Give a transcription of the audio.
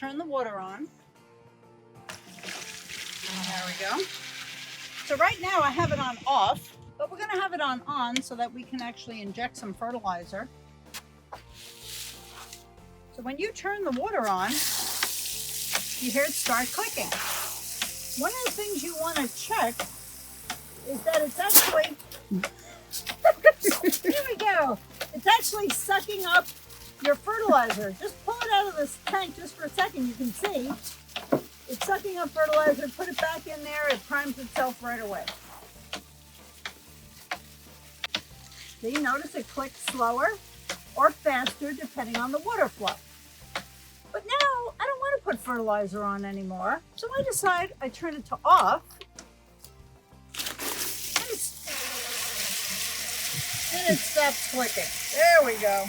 turn the water on. There we go. So right now I have it on off, but we're going to have it on so that we can actually inject some fertilizer. So when you turn the water on, you hear it start clicking. One of the things you want to check is that it's actually, here we go, it's actually sucking up your fertilizer. Just pull it out of this tank just for a second. You can see it's sucking up fertilizer. Put it back in there. It primes itself right away. So you notice it clicks slower or faster depending on the water flow. But now I don't want to put fertilizer on anymore. So I decide I turn it to off. And it stops clicking. There we go.